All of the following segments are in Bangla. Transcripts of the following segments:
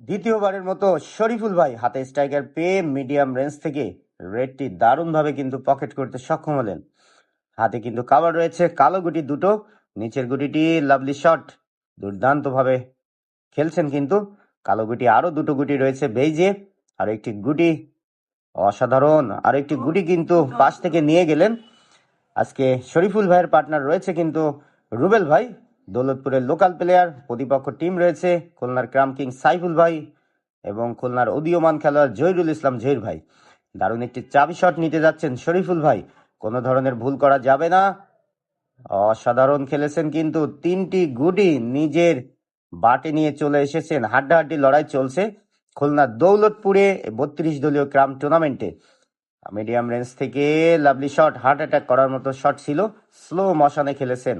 দ্বিতীয়বারের মতো শরীফুল ভাই হাতে স্ট্রাইকার পেয়ে মিডিয়াম রেঞ্জ থেকে রেডটি দারুণভাবে কিন্তু পকেট করতে সক্ষম হলেন। হাতে কিন্তু কাভার রয়েছে কালো গুটি দুটো, নিচের গুটিটি লাভলি শট, দুর্দান্তভাবে খেলছেন কিন্তু। কালো গুটি আরো দুটো গুটি রয়েছে বেইজে, আর একটি গুটি অসাধারণ, আর একটি গুটি কিন্তু পাশ থেকে নিয়ে গেলেন। আজকে শরীফুল ভাইয়ের পার্টনার রয়েছে কিন্তু রুবেল ভাই, দৌলতপুরের লোকাল প্লেয়ার। প্রতিপক্ষ টিম রয়েছে খুলনার ক্রাম কিং সাইফুল ভাই এবং খুলনার উদীয়মান খেলোয়াড় জহিরুল ইসলাম জহির ভাই। দারুণ একটি চাবি শট নিতে যাচ্ছেন শরীফুল ভাই, কোনো ধরনের ভুল করা যাবে না। অসাধারণ খেলেছেন কিন্তু, তিনটি গুটি নিজের বাটে নিয়ে চলে এসেছেন। হাড্ডাহাড্ডি লড়াই চলছে খুলনার দৌলতপুরে 32 দলীয় ক্রাম টুর্নামেন্টে। মিডিয়াম রেঞ্জ থেকে লাভলি শট, হার্ট অ্যাটাক করার মতো শট ছিল, স্লো মশানে খেলেছেন।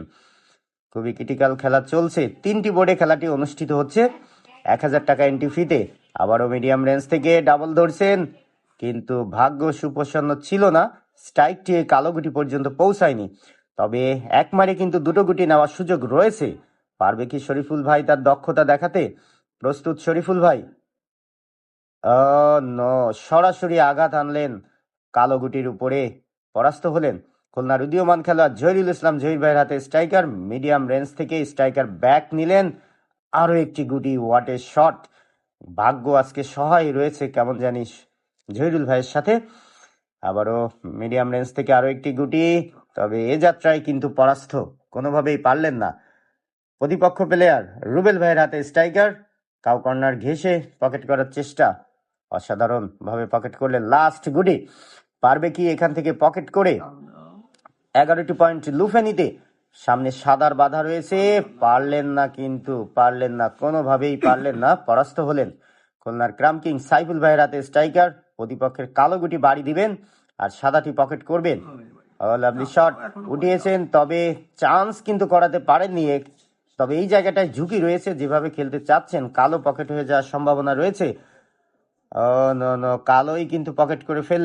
খুবই ক্রিটিক্যাল খেলা চলছে, তিনটি বোর্ডে খেলাটি অনুষ্ঠিত হচ্ছে। 1000 টাকা এন্ট্রি ফিতে আবারও মিডিয়াম রেঞ্জ থেকে ডাবল ধরছেন, কিন্তু ভাগ্য সুপ্রসন্ন ছিল না, স্ট্রাইকটি কালো গুটি পর্যন্ত পৌঁছায়নি। তবে এক মারে কিন্তু দুটো গুটি নেওয়ার সুযোগ রয়েছে। পারবে কি শরীফুল ভাই তার দক্ষতা দেখাতে? প্রস্তুত শরীফুল ভাই? সরাসরি আঘাত আনলেন কালো গুটির উপরে, পরাস্ত হলেন। খুলনার উদীয়মান খেলোয়াড় জহিরুল ইসলাম জহির ভাইয়ের হাতে স্ট্রাইকার, মিডিয়াম রেঞ্জ থেকে স্ট্রাইকার ব্যাক নিলেন। আরো একটি গুটি, হোয়াট এ শট! ভাগ্য আজকে সহায় রয়েছে কেমন জানিস জহিরুল ভাইয়ের সাথে। আবারও মিডিয়াম রেঞ্জ থেকে আরো একটি গুটি, তবে এ যাত্রায় কিন্তু পরাস্ত, কোনোভাবেই পারলেন না প্রতিপক্ষ প্লেয়ার। রুবেল ভাইয়ের হাতে স্ট্রাইকার, কাউ কর্নার ঘেঁষে পকেট করার চেষ্টা, অসাধারণ ভাবে পকেট করলেন লাস্ট গুটি। পারবে কি এখান থেকে পকেট করে 11টি পয়েন্ট লুফে নিতে? সামনে সাদার বাধা রয়েছে, পারলেন না, কিন্তু পারলেন না, কোনোভাবেই পারলেন না, পরাস্ত হলেন। খুলনার ক্রাম কিং সাইফুল ভাইয়ের হাতে স্ট্রাইকার, প্রতিপক্ষের কালো গুটি বাড়ি দিবেন আর সাদাটি পকেট করবেন। লাভলি শট উঠিয়েছেন, তবে চান্স কিন্তু করাতে পারেননি। তবে এই জায়গাটায় ঝুঁকি রয়েছে, যেভাবে খেলতে চাচ্ছেন কালো পকেট হয়ে যাওয়ার সম্ভাবনা রয়েছে। কালোই কিন্তু পকেট করে ফেল